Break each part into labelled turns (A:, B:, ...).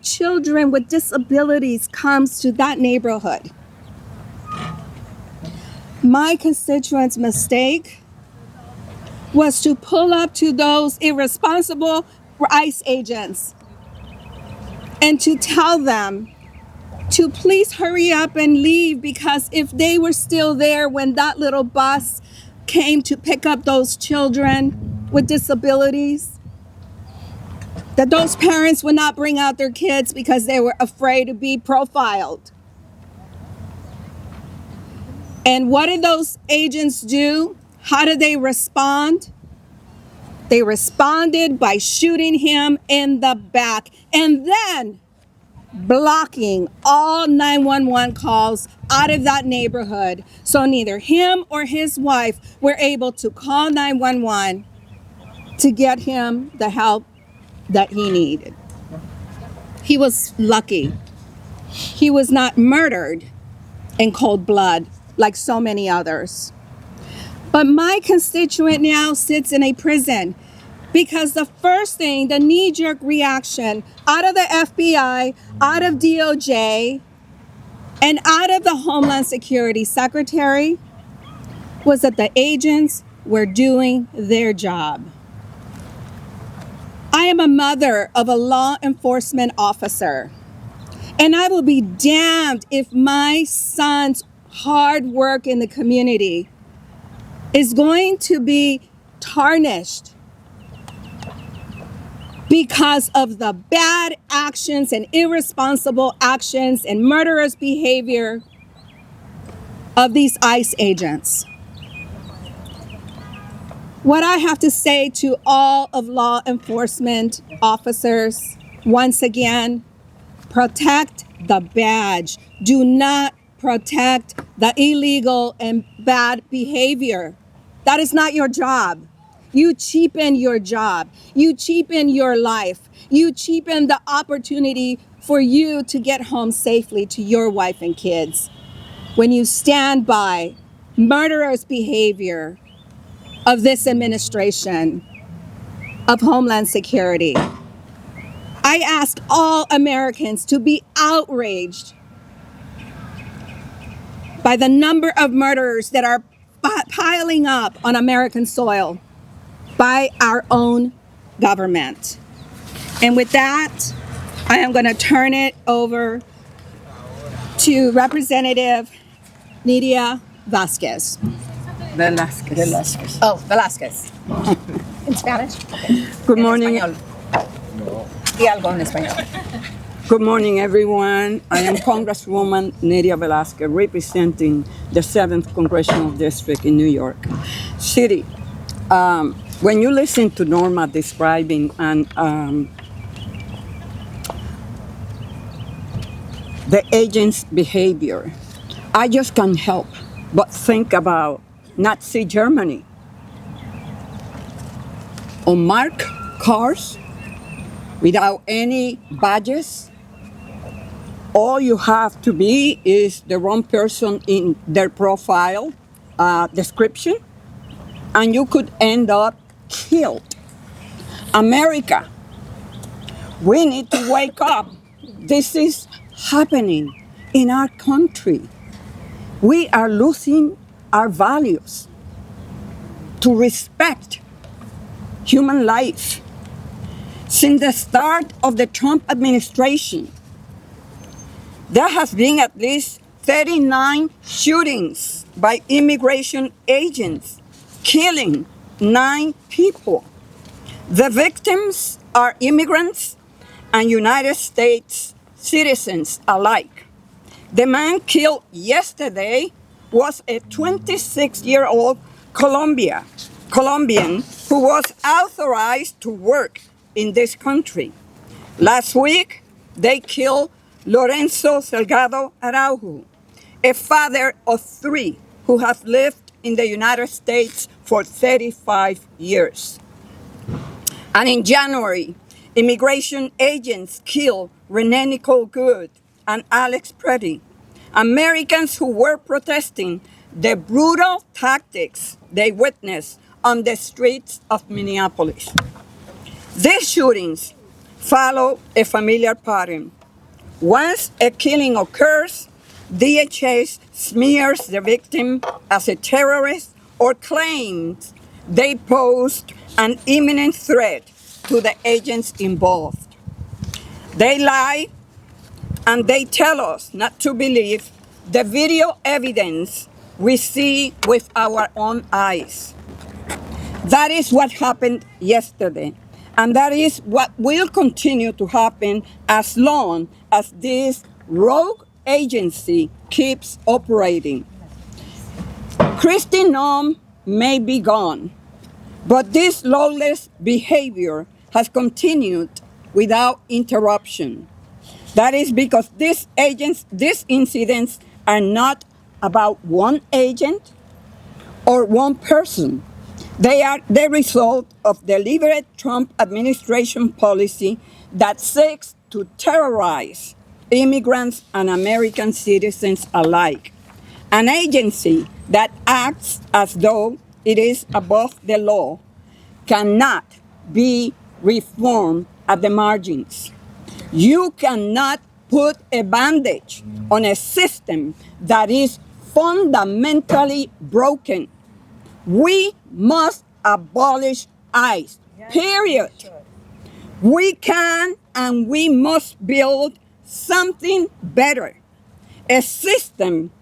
A: children with disabilities comes to that neighborhood. My constituents' mistake was to pull up to those irresponsible ICE agents and to tell them to please hurry up and leave, because if they were still there when that little bus came to pick up those children with disabilities, that those parents would not bring out their kids because they were afraid to be profiled. And what did those agents do? How did they respond? They responded by shooting him in the back and then blocking all 911 calls out of that neighborhood. So neither him or his wife were able to call 911 to get him the help that he needed. He was lucky. He was not murdered in cold blood like so many others. But my constituent now sits in a prison because the first thing, the knee-jerk reaction out of the FBI, out of DOJ, and out of the Homeland Security Secretary was that the agents were doing their job. I am a mother of a law enforcement officer, and I will be damned if my son's hard work in the community is going to be tarnished because of the bad actions and irresponsible actions and murderous behavior of these ICE agents. What I have to say to all of law enforcement officers, once again, protect the badge. Do not protect the illegal and bad behavior. That is not your job. You cheapen your job. You cheapen your life. You cheapen the opportunity for you to get home safely to your wife and kids when you stand by murderous behavior of this administration of Homeland Security. I ask all Americans to be outraged by the number of murders that are piling up on American soil by our own government. And with that, I am going to turn it over to Representative Nydia Velázquez.
B: Velázquez.
A: Oh, Velázquez. In Spanish?
B: Good morning.
A: Y algo en español.
B: Good morning, everyone. I am Congresswoman Nydia Velázquez, representing the 7th Congressional District in New York City. When you listen to Norma describing the agent's behavior, I just can't help but think about Nazi Germany. Unmarked cars without any badges. All you have to be is the wrong person in their profile description, and you could end up killed. America, we need to wake up. This is happening in our country. We are losing our values to respect human life. Since the start of the Trump administration, there has been at least 39 shootings by immigration agents, killing 9 people. The victims are immigrants and United States citizens alike. The man killed yesterday was a 26-year-old Colombian who was authorized to work in this country. Last week, they killed Lorenzo Salgado Araujo, a father of 3 who has lived in the United States for 35 years. And in January, immigration agents killed Renee Nicole Good and Alex Preddy, Americans who were protesting the brutal tactics they witnessed on the streets of Minneapolis. These shootings follow a familiar pattern. Once a killing occurs, DHS smears the victim as a terrorist or claims they posed an imminent threat to the agents involved. They lie and they tell us not to believe the video evidence we see with our own eyes. That is what happened yesterday. And that is what will continue to happen as long as this rogue agency keeps operating. Kristi Noem may be gone, but this lawless behavior has continued without interruption. That is because these incidents are not about one agent or one person. They are the result of deliberate Trump administration policy that seeks to terrorize immigrants and American citizens alike. An agency that acts as though it is above the law cannot be reformed at the margins. You cannot put a bandage on a system that is fundamentally broken. We must abolish ICE, period. We can and we must build something better, a system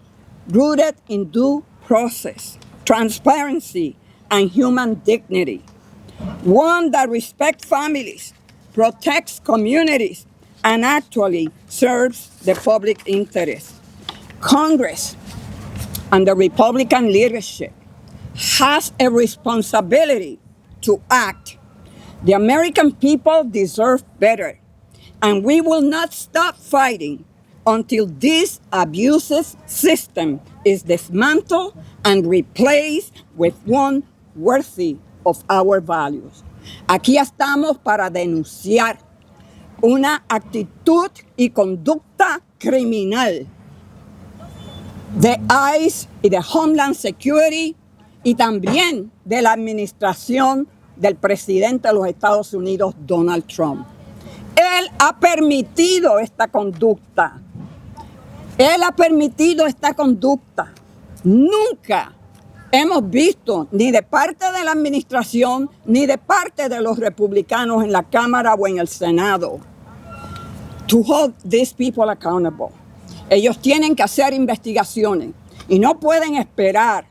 B: rooted in due process, transparency, and human dignity. One that respects families, protects communities, and actually serves the public interest. Congress and the Republican leadership has a responsibility to act. The American people deserve better, and we will not stop fighting until this abusive system is dismantled and replaced with one worthy of our values. Aquí estamos para denunciar una actitud y conducta criminal de ICE y de Homeland Security y también de la administración del presidente de los Estados Unidos, Donald Trump. Él ha permitido esta conducta. Él ha permitido esta conducta. Nunca hemos visto, ni de parte de la administración, ni de parte de los republicanos en la Cámara o en el Senado, to hold these people accountable. Ellos tienen que hacer investigaciones y no pueden esperar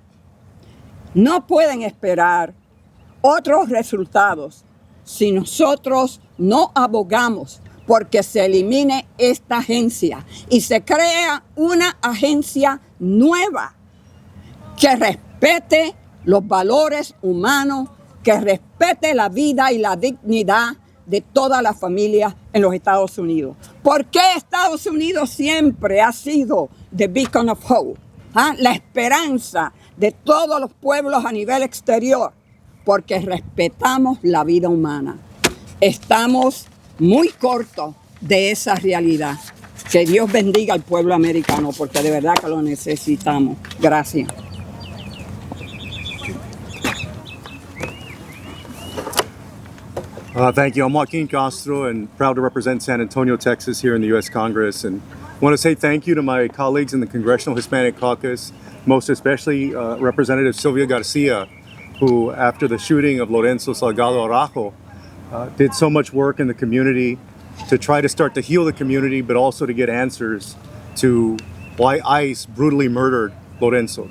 B: otros resultados si nosotros no abogamos porque se elimine esta agencia y se crea una agencia nueva que respete los valores humanos, que respete la vida y la dignidad de todas las familias en los Estados Unidos. ¿Por qué Estados Unidos siempre ha sido the beacon of hope? La esperanza de todos los pueblos a nivel exterior, porque respetamos la vida humana. Estamos muy cortos de esa realidad. Que Dios bendiga al pueblo americano, porque de verdad que lo necesitamos. Gracias.
C: Thank you. I'm Joaquin Castro and proud to represent San Antonio, Texas here in the U.S. Congress. And I want to say thank you to my colleagues in the Congressional Hispanic Caucus, most especially Representative Sylvia Garcia, who after the shooting of Lorenzo Salgado Araujo, did so much work in the community to try to start to heal the community, but also to get answers to why ICE brutally murdered Lorenzo.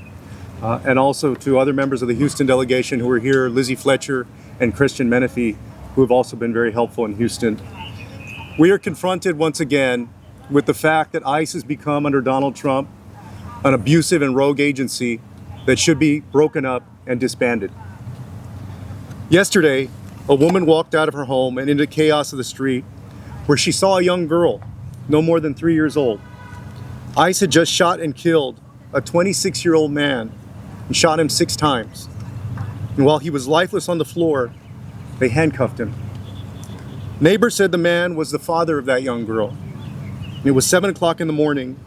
C: And also to other members of the Houston delegation who were here, Lizzie Fletcher and Christian Menefee, who have also been very helpful in Houston. We are confronted once again with the fact that ICE has become, under Donald Trump, an abusive and rogue agency that should be broken up and disbanded. Yesterday, a woman walked out of her home and into chaos of the street where she saw a young girl, no more than 3 years old. ICE had just shot and killed a 26-year-old man and shot him 6 times. And while he was lifeless on the floor, they handcuffed him. Neighbors said the man was the father of that young girl. And it was 7 o'clock in the morning,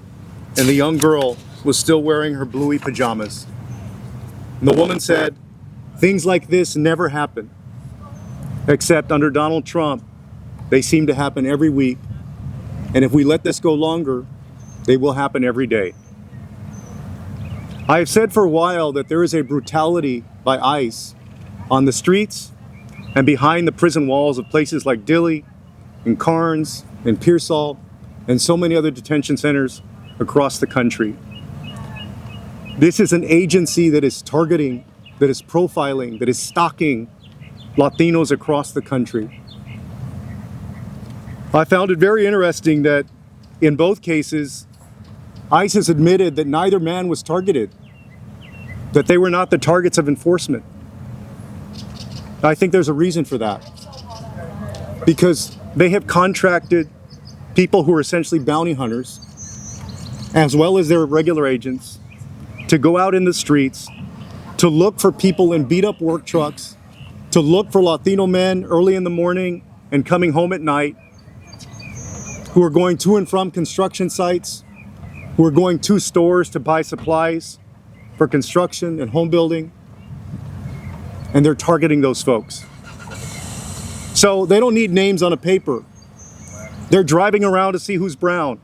C: and the young girl was still wearing her bluey pajamas. And the woman said, things like this never happen, except under Donald Trump, They seem to happen every week. And if we let this go longer, they will happen every day. I have said for a while that there is a brutality by ICE on the streets and behind the prison walls of places like Dilley and Carnes and Pearsall and so many other detention centers across the country. This is an agency that is targeting, that is profiling, that is stalking Latinos across the country. I found it very interesting that in both cases, ICE has admitted that neither man was targeted, that they were not the targets of enforcement. I think there's a reason for that, because they have contracted people who are essentially bounty hunters, as well as their regular agents, to go out in the streets, to look for people in beat up work trucks, to look for Latino men early in the morning and coming home at night, who are going to and from construction sites, who are going to stores to buy supplies for construction and home building, and they're targeting those folks. So they don't need names on a paper. They're driving around to see who's brown.